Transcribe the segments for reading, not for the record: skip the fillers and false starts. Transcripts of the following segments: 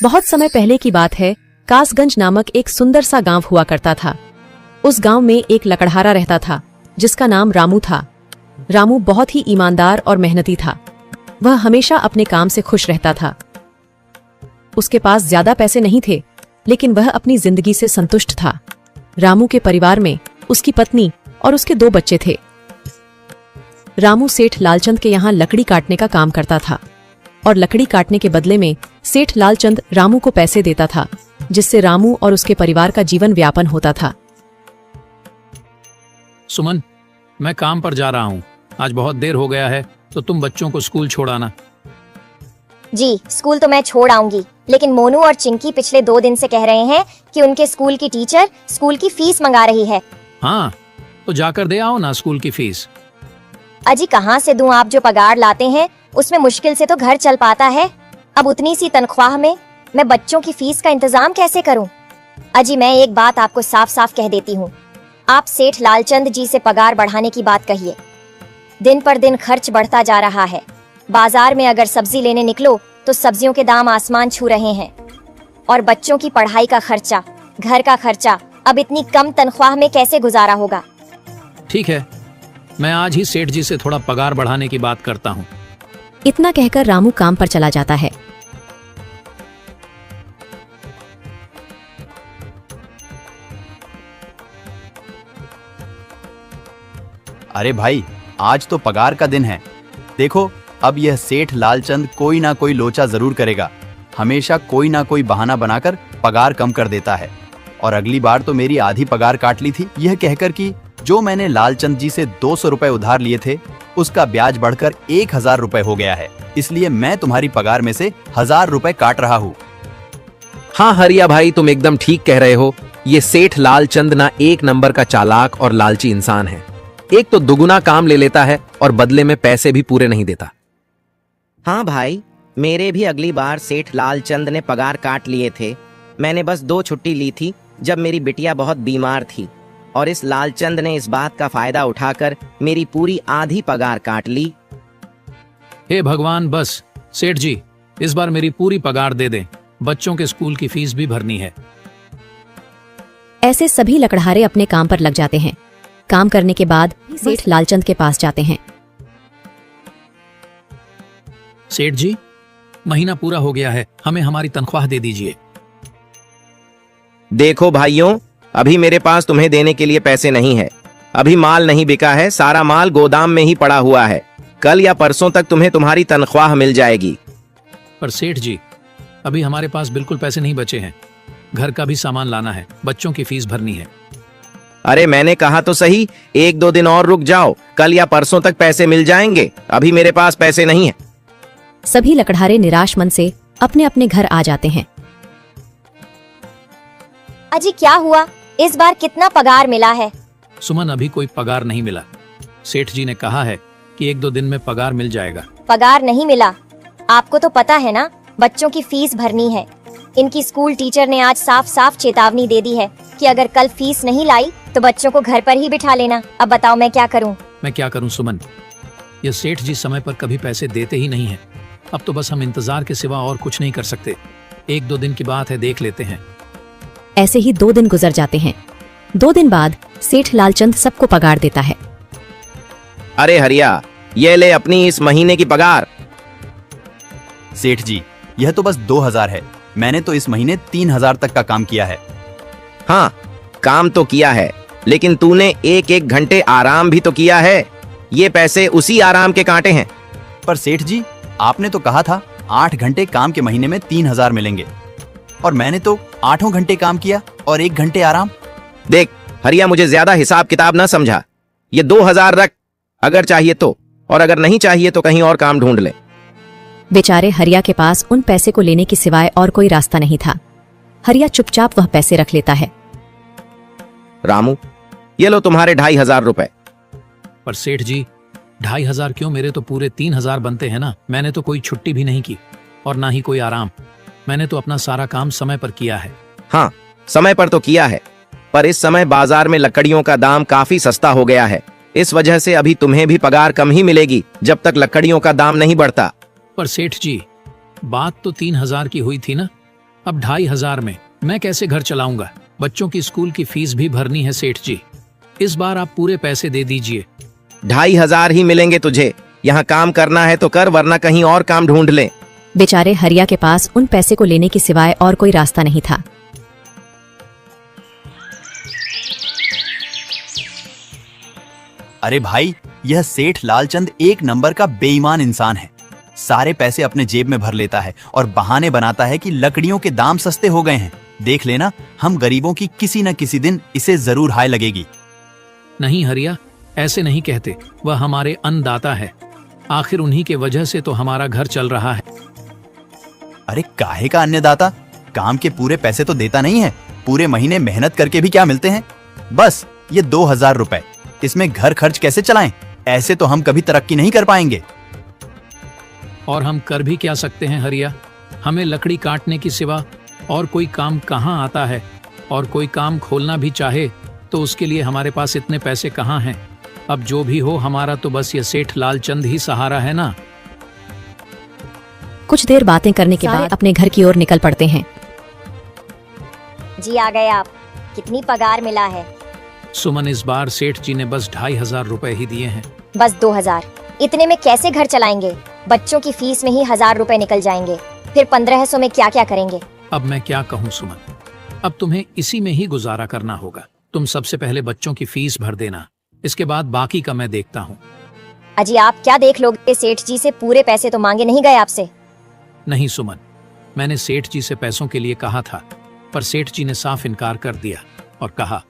बहुत समय पहले की बात है। कासगंज नामक एक सुंदर सा गांव हुआ करता था। उस गांव में एक लकड़हारा रहता था जिसका नाम रामू था। रामू बहुत ही ईमानदार और मेहनती था। वह हमेशा अपने काम से खुश रहता था। उसके पास ज्यादा पैसे नहीं थे, लेकिन वह अपनी जिंदगी से संतुष्ट था। रामू के परिवार में उसकी पत्नी और उसके 2 बच्चे थे। रामू सेठ लालचंद के यहाँ लकड़ी काटने का काम करता था और लकड़ी काटने के बदले में सेठ लालचंद रामू को पैसे देता था, जिससे रामू और उसके परिवार का जीवन व्यापन होता था। सुमन, मैं काम पर जा रहा हूँ। आज बहुत देर हो गया है, तो तुम बच्चों को स्कूल छोड़ाना। जी, स्कूल तो मैं छोड़ आऊंगी, लेकिन मोनू और चिंकी पिछले 2 दिन से कह रहे हैं कि उनके स्कूल की टीचर स्कूल की फीस मंगा रही है। हाँ, तो जाकर दे आओ ना स्कूल की फीस। अजी कहाँ से दूं? आप जो पगार लाते हैं उसमें मुश्किल से तो घर चल पाता है। अब उतनी सी तनख्वाह में मैं बच्चों की फीस का इंतजाम कैसे करूं? अजी मैं एक बात आपको साफ साफ कह देती हूँ, आप सेठ लालचंद जी से पगार बढ़ाने की बात कहिए। दिन पर दिन खर्च बढ़ता जा रहा है। बाजार में अगर सब्जी लेने निकलो तो सब्जियों के दाम आसमान छू रहे हैं, और बच्चों की पढ़ाई का खर्चा, घर का खर्चा, अब इतनी कम तनख्वाह में कैसे गुजारा होगा? ठीक है, मैं आज ही सेठ जी से थोड़ा पगार बढ़ाने की बात करता हूँ। इतना कहकर रामू काम पर चला जाता है। अरे भाई, आज तो पगार का दिन है। देखो, अब यह सेठ लालचंद कोई ना कोई लोचा जरूर करेगा। हमेशा कोई ना कोई बहाना बनाकर पगार कम कर देता है। और अगली बार तो मेरी आधी पगार काट ली थी, यह कहकर कि जो मैंने लालचंद जी से 200 रुपए उधार लिए थे, उसका ब्याज बढ़कर 1000 रुपए हो गया है। इसलिए मैं तुम्हारी पगार में से 1000 रुपए काट रहा हूँ। हाँ हरिया भाई, तुम एकदम ठीक कह रहे हो। ये सेठ लालचंद ना एक नंबर का चालाक और लालची इंसान है। एक तो दुगुना काम ले लेता है और बदले में पैसे भी पूरे नहीं देता। हाँ भाई, मेरे भी अगली बार सेठ लालचंद ने पगार काट लिए थे। मैंने बस 2 छुट्टी ली थी जब मेरी बिटिया बहुत बीमार थी, और इस लालचंद ने इस बात का फायदा उठाकर मेरी पूरी आधी पगार काट ली। हे भगवान, बस सेठ जी इस बार मेरी पूरी पगार दे दें। बच्चों के स्कूल की फीस भी भरनी है। ऐसे सभी लकड़हारे अपने काम पर लग जाते हैं। काम करने के बाद सेठ लालचंद के पास जाते हैं। सेठ जी, महीना पूरा हो गया है, हमें हमारी तनख्वाह दे दीजिए। देखो भाइयों, अभी मेरे पास तुम्हें देने के लिए पैसे नहीं है। अभी माल नहीं बिका है, सारा माल गोदाम में ही पड़ा हुआ है। कल या परसों तक तुम्हें तुम्हारी तनख्वाह मिल जाएगी। पर सेठ जी, अभी हमारे पास बिल्कुल पैसे नहीं बचे हैं। घर का भी सामान लाना है, बच्चों की फीस भरनी है। अरे मैंने कहा तो सही, 1-2 दिन और रुक जाओ, कल या परसों तक पैसे मिल जाएंगे। अभी मेरे पास पैसे नहीं है। सभी लकड़हारे निराश मन से अपने अपने घर आ जाते हैं। अजी क्या हुआ? इस बार कितना पगार मिला है? सुमन, अभी कोई पगार नहीं मिला। सेठ जी ने कहा है कि 1-2 दिन में पगार मिल जाएगा। पगार नहीं मिला? आपको तो पता है ना, बच्चों की फीस भरनी है। इनकी स्कूल टीचर ने आज साफ साफ चेतावनी दे दी है कि अगर कल फीस नहीं लाई तो बच्चों को घर पर ही बिठा लेना। अब बताओ मैं क्या करूं? मैं क्या करूं सुमन, ये सेठ जी समय पर कभी पैसे देते ही नहीं हैं। अब तो बस हम इंतजार के सिवा और कुछ नहीं कर सकते। 1-2 दिन की बात है, देख लेते हैं। ऐसे ही 2 दिन गुजर जाते हैं। 2 दिन बाद सेठ लालचंद सबको पगार देता है। अरे हरिया, ये ले अपनी इस महीने की पगार। सेठ जी, यह तो बस 2000 है। मैंने तो इस महीने 3000 तक का काम किया है। हाँ, काम तो किया है, लेकिन तूने 1-1 घंटे आराम भी तो किया है। ये पैसे उसी आराम के कांटे हैं। पर सेठ जी, आपने तो कहा था 8 घंटे काम के महीने में 3000 मिलेंगे, और मैंने तो 8 घंटे काम किया और 1 घंटे आराम। देख हरिया, मुझे ज्यादा हिसाब किताब ना समझा। ये 2000 रख, अगर चाहिए तो, और अगर नहीं चाहिए तो कहीं और काम ढूंढ ले। बेचारे हरिया के पास उन पैसे को लेने के सिवाय और कोई रास्ता नहीं था। हरिया चुपचाप वह पैसे रख लेता है। रामू, ये लो तुम्हारे 2500 रुपए। पर सेठ जी, 2500 क्यों? मेरे तो पूरे 3000 बनते हैं ना। मैंने तो कोई छुट्टी भी नहीं की और ना ही कोई आराम। मैंने तो अपना सारा काम समय पर किया है। हाँ, समय पर तो किया है, पर इस समय बाजार में लकड़ियों का दाम काफी सस्ता हो गया है। इस वजह से अभी तुम्हें भी पगार कम ही मिलेगी जब तक लकड़ियों का दाम नहीं बढ़ता। पर सेठ जी, बात तो 3000 की हुई थी ना, अब 2500 में मैं कैसे घर चलाऊंगा? बच्चों की स्कूल की फीस भी भरनी है सेठ जी। इस बार आप पूरे पैसे दे दीजिए। 2500 ही मिलेंगे तुझे। यहाँ काम करना है तो कर, वरना कहीं और काम ढूंढ ले। बेचारे हरिया के पास उन पैसे को लेने के सिवाय और कोई रास्ता नहीं था। अरे भाई, यह सेठ लालचंद एक नंबर का बेईमान इंसान है। सारे पैसे अपने जेब में भर लेता है और बहाने बनाता है कि लकड़ियों के दाम सस्ते हो गए हैं। देख लेना, हम गरीबों की किसी न किसी दिन इसे जरूर हाय लगेगी। नहीं हरिया, ऐसे नहीं कहते। वह हमारे अन्नदाता है। आखिर उन्हीं के वजह से तो हमारा घर चल रहा है। अरे काहे का अन्नदाता? काम के पूरे पैसे तो देता नहीं है। पूरे महीने मेहनत करके भी क्या मिलते हैं? बस ये 2000 रुपए। इसमें घर खर्च कैसे चलाएं? ऐसे तो हम कभी तरक्की नहीं कर पाएंगे। और हम कर भी क्या सकते हैं हरिया? हमें लकड़ी काटने की सिवा और कोई काम कहाँ आता है? और कोई काम खोलना भी चाहे तो उसके लिए हमारे पास इतने पैसे कहाँ हैं? अब जो भी हो, हमारा तो बस ये सेठ लालचंद ही सहारा है ना। कुछ देर बातें करने के बाद अपने घर की ओर निकल पड़ते हैं। जी आ गए आप। कितनी पगार मिला है? सुमन, इस बार सेठ जी ने बस 2500 रुपए ही दिए हैं। बस 2000। इतने में कैसे घर चलाएंगे? बच्चों की फीस में ही 1000 रुपए निकल जाएंगे। फिर 1500 में क्या क्या करेंगे? अब मैं क्या कहूँ सुमन, अब तुम्हें इसी में ही गुजारा करना होगा। तुम सबसे पहले बच्चों की फीस भर देना, इसके बाद बाकी का मैं देखता हूँ। अजी आप क्या देख लोगे? सेठ जी से पूरे पैसे तो मांगे नहीं गए आपसे? नहीं सुमन, मैंने सेठ जी से पैसों के लिए कहा था, पर सेठ जी ने साफ इनकार कर दिया और कहा,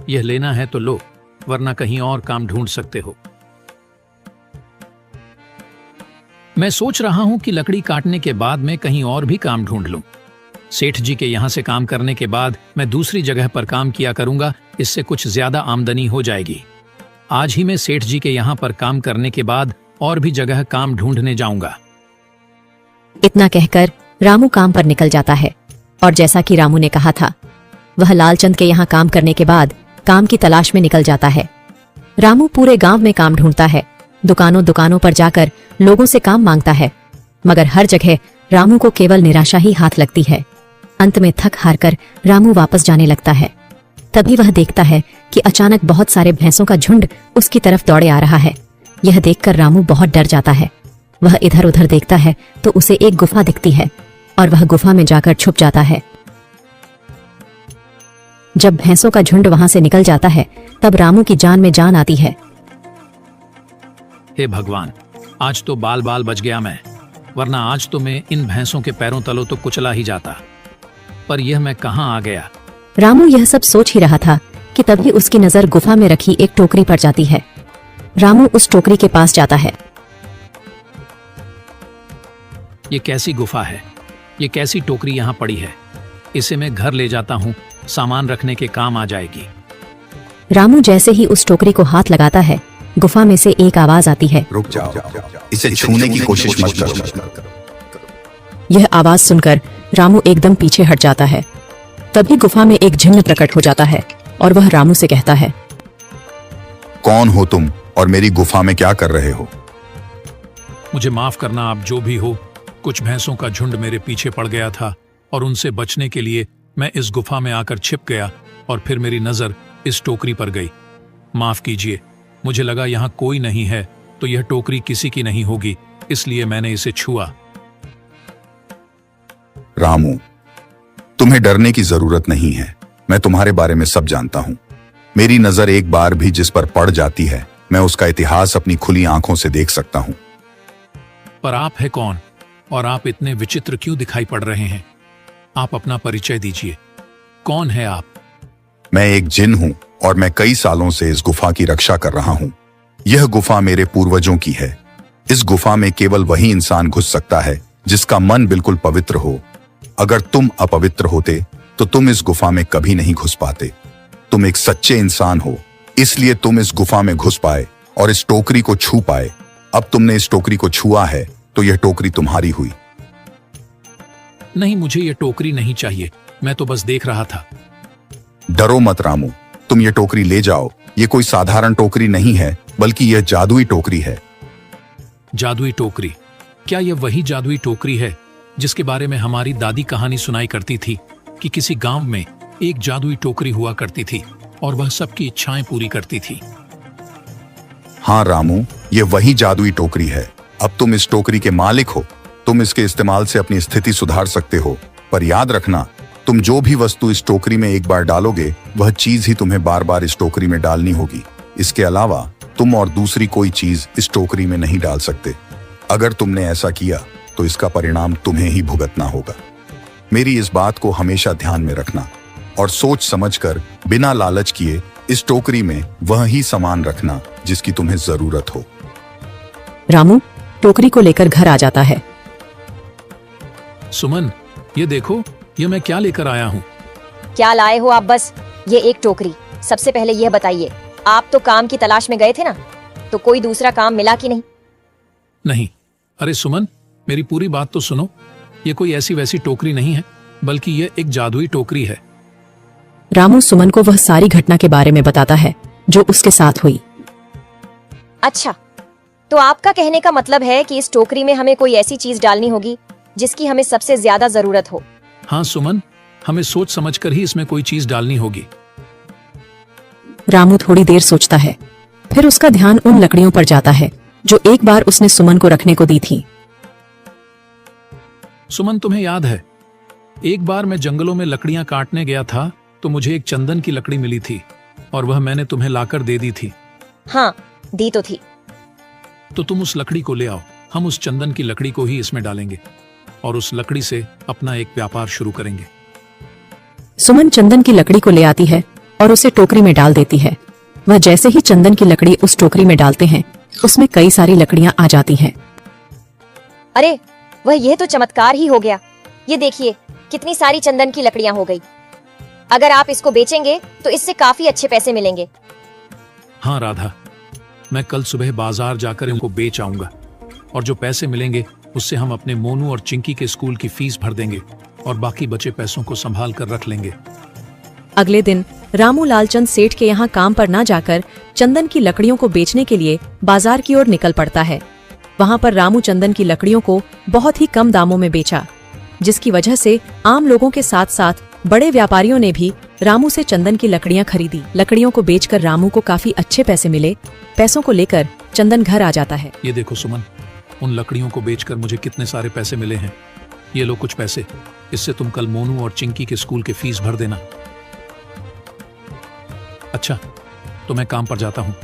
यह लेना है तो लो, वरना कहीं और काम ढूंढ सकते हो। मैं सोच रहा हूं कि लकड़ी काटने के बाद मैं कहीं और भी काम ढूंढ लूं। सेठ जी के यहां से काम करने के बाद मैं दूसरी जगह पर काम किया करूंगा। इससे कुछ ज्यादा आमदनी हो जाएगी। आज ही मैं सेठ जी के यहां पर काम करने के बाद और भी जगह काम ढूंढने जाऊंगा। इतना कहकर रामू काम पर निकल जाता है और जैसा कि रामू ने कहा था, वह लालचंद के यहाँ काम करने के बाद काम की तलाश में निकल जाता है। रामू पूरे गांव में काम ढूंढता है, दुकानों दुकानों पर जाकर लोगों से काम मांगता है, मगर हर जगह रामू को केवल निराशा ही हाथ लगती है। अंत में थक हार कर रामू वापस जाने लगता है। तभी वह देखता है कि अचानक बहुत सारे भैंसों का झुंड उसकी तरफ दौड़े आ रहा है। यह देखकर रामू बहुत डर जाता है। वह इधर उधर देखता है तो उसे एक गुफा दिखती है और वह गुफा में जाकर छुप जाता है। जब भैंसों का झुंड वहां से निकल जाता है, तब रामू की जान में जान आती है। हे भगवान, आज तो बाल बाल बच गया मैं, वरना आज तो मैं इन भैंसों के पैरों तलों तो कुचला ही जाता। पर यह मैं कहाँ आ गया? रामू यह सब सोच ही रहा था कि तभी उसकी नजर गुफा में रखी एक टोकरी पर जाती है। रामू उस टोकरी के पास जाता है। ये कैसी गुफा है? ये कैसी टोकरी यहाँ पड़ी है? इसे मैं घर ले जाता हूँ, सामान रखने के काम आ जाएगी। रामू जैसे ही उस टोकरी को हाथ लगाता है, गुफा में से एक आवाज आती है, रुक जाओ, इसे छूने की कोशिश मत करो। यह आवाज सुनकर रामू एकदम पीछे हट जाता है। तभी गुफा में एक जिन्न प्रकट हो जाता है और वह रामू से कहता है, कौन हो तुम और मेरी गुफा में क्या कर रहे हो? मुझे माफ करना, आप जो भी हो। कुछ भैंसों का झुंड मेरे पीछे पड़ गया था और उनसे बचने के लिए मैं इस गुफा में आकर छिप गया और फिर मेरी नजर इस टोकरी पर गई। माफ कीजिए, मुझे लगा यहाँ कोई नहीं है तो यह टोकरी किसी की नहीं होगी, इसलिए मैंने इसे छुआ। रामू, तुम्हें डरने की जरूरत नहीं है। मैं तुम्हारे बारे में सब जानता हूँ। मेरी नजर एक बार भी जिस पर पड़ जाती है, मैं उसका इतिहास अपनी खुली आंखों से देख सकता हूँ। पर आप है कौन और आप इतने विचित्र क्यों दिखाई पड़ रहे हैं? आप अपना परिचय दीजिए। कौन है आप? मैं एक जिन हूँ और मैं कई सालों से इस गुफा की रक्षा कर रहा हूँ। यह गुफा मेरे पूर्वजों की है। इस गुफा में केवल वही इंसान घुस सकता है जिसका मन बिल्कुल पवित्र हो। अगर तुम अपवित्र होते तो तुम इस गुफा में कभी नहीं घुस पाते। तुम एक सच्चे इंसान हो, इसलिए तुम इस गुफा में घुस पाए और इस टोकरी को छू पाए। अब तुमने इस टोकरी को छुआ है तो यह टोकरी तुम्हारी हुई। नहीं, मुझे ये टोकरी नहीं चाहिए। मैं तो बस देख रहा था। डरो मत रामू, तुम ये टोकरी ले जाओ। ये कोई साधारण टोकरी नहीं है, बल्कि यह जादुई टोकरी है। जादुई टोकरी? क्या यह वही जादुई टोकरी है जिसके बारे में हमारी दादी कहानी सुनाई करती थी कि किसी गांव में एक जादुई टोकरी हुआ करती थी और वह सबकी इच्छाएं पूरी करती थी। हाँ रामू, ये वही जादुई टोकरी है। अब तुम इस टोकरी के मालिक हो। तुम इसके इस्तेमाल से अपनी स्थिति सुधार सकते हो, पर याद रखना, तुम जो भी वस्तु इस टोकरी में एक बार डालोगे वह चीज ही तुम्हें बार बार इस टोकरी में डालनी होगी। इसके अलावा तुम और दूसरी कोई चीज इस टोकरी में नहीं डाल सकते। अगर तुमने ऐसा किया तो इसका परिणाम तुम्हें ही भुगतना होगा। मेरी इस बात को हमेशा ध्यान में रखना और सोच समझकर बिना लालच किए इस टोकरी में वह ही सामान रखना जिसकी तुम्हें जरूरत हो। रामू टोकरी को लेकर घर आ जाता है। सुमन, ये देखो, ये मैं क्या लेकर आया हूँ। क्या लाए हो आप? बस ये एक टोकरी। सबसे पहले यह बताइए, आप तो काम की तलाश में गए थे ना, तो कोई दूसरा काम मिला कि नहीं? नहीं। अरे सुमन, मेरी पूरी बात तो सुनो। ये कोई ऐसी वैसी टोकरी नहीं है, बल्कि ये एक जादुई टोकरी है। रामू सुमन को वह सारी घटना के बारे में बताता है जो उसके साथ हुई। अच्छा, तो आपका कहने का मतलब है कि इस टोकरी में हमें कोई ऐसी चीज डालनी होगी जिसकी हमें सबसे ज्यादा जरूरत हो। हाँ सुमन, हमें सोच समझकर ही इसमें कोई चीज डालनी होगी। रामू थोड़ी देर सोचता है, फिर उसका ध्यान उन लकड़ियों पर जाता है जो एक बार उसने सुमन को रखने को दी थी। सुमन, तुम्हें याद है, एक बार मैं जंगलों में लकड़ियां काटने गया था तो मुझे एक चंदन की लकड़ी मिली थी और वह मैंने तुम्हें लाकर दे दी थी। हाँ, दी तो थी। तो तुम उस लकड़ी को ले आओ। हम उस चंदन की लकड़ी को ही इसमें डालेंगे और उस लकड़ी से अपना एक व्यापार शुरू करेंगे। सुमन चंदन की लकड़ी को ले आती है और उसे टोकरी में डाल देती है। वह जैसे ही चंदन की लकड़ी उस टोकरी में डालते हैं, उसमें कई सारी लकड़ियां आ जाती हैं। अरे वह, यह तो चमत्कार ही हो गया। ये देखिए, कितनी सारी चंदन की लकड़ियां हो गई। अगर आप इसको बेचेंगे तो इससे काफी अच्छे पैसे मिलेंगे। हाँ राधा, मैं कल सुबह बाजार जाकर इनको बेच आऊंगा और जो पैसे मिलेंगे उससे हम अपने मोनू और चिंकी के स्कूल की फीस भर देंगे और बाकी बचे पैसों को संभाल कर रख लेंगे। अगले दिन रामू लालचंद सेठ के यहाँ काम पर ना जाकर चंदन की लकड़ियों को बेचने के लिए बाजार की ओर निकल पड़ता है। वहाँ पर रामू चंदन की लकड़ियों को बहुत ही कम दामों में बेचा, जिसकी वजह से आम लोगों के साथ साथ बड़े व्यापारियों ने भी रामू से चंदन की लकड़ियां खरीदी। लकड़ियों को बेचकर रामू को काफी अच्छे पैसे मिले। पैसों को लेकर चंदन घर आ जाता है। ये देखो सुमन, उन लकड़ियों को बेचकर मुझे कितने सारे पैसे मिले हैं। ये लो कुछ पैसे, इससे तुम कल मोनू और चिंकी के स्कूल की फीस भर देना। अच्छा, तो मैं काम पर जाता हूँ।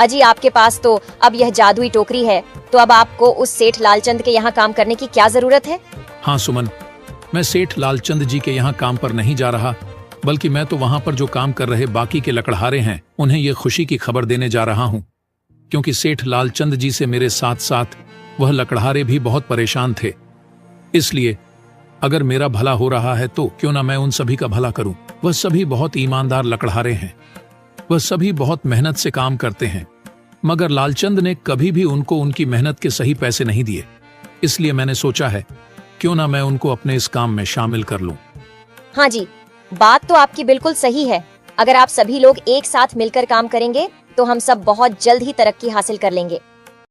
अजी, आपके पास तो अब यह जादुई टोकरी है, तो अब आपको उस सेठ लालचंद के यहाँ काम करने की क्या जरूरत है? हाँ सुमन, मैं सेठ लालचंद जी के यहाँ काम पर नहीं जा रहा, बल्कि मैं तो वहाँ पर जो काम कर रहे बाकी के लकड़हारे हैं उन्हें ये खुशी की खबर देने जा रहा हूँ, क्योंकि सेठ लालचंद जी से मेरे साथ साथ वह लकड़हारे भी बहुत परेशान थे। इसलिए अगर मेरा भला हो रहा है तो क्यों ना मैं उन सभी का भला करूं। वह सभी बहुत ईमानदार लकड़हारे हैं, वह सभी बहुत मेहनत से काम करते हैं, मगर लालचंद ने कभी भी उनको उनकी मेहनत के सही पैसे नहीं दिए। इसलिए मैंने सोचा है क्यों ना मैं उनको अपने इस काम में शामिल कर लूं। हाँ जी, बात तो आपकी बिल्कुल सही है। अगर आप सभी लोग एक साथ मिलकर काम करेंगे तो हम सब बहुत जल्द ही तरक्की हासिल कर लेंगे।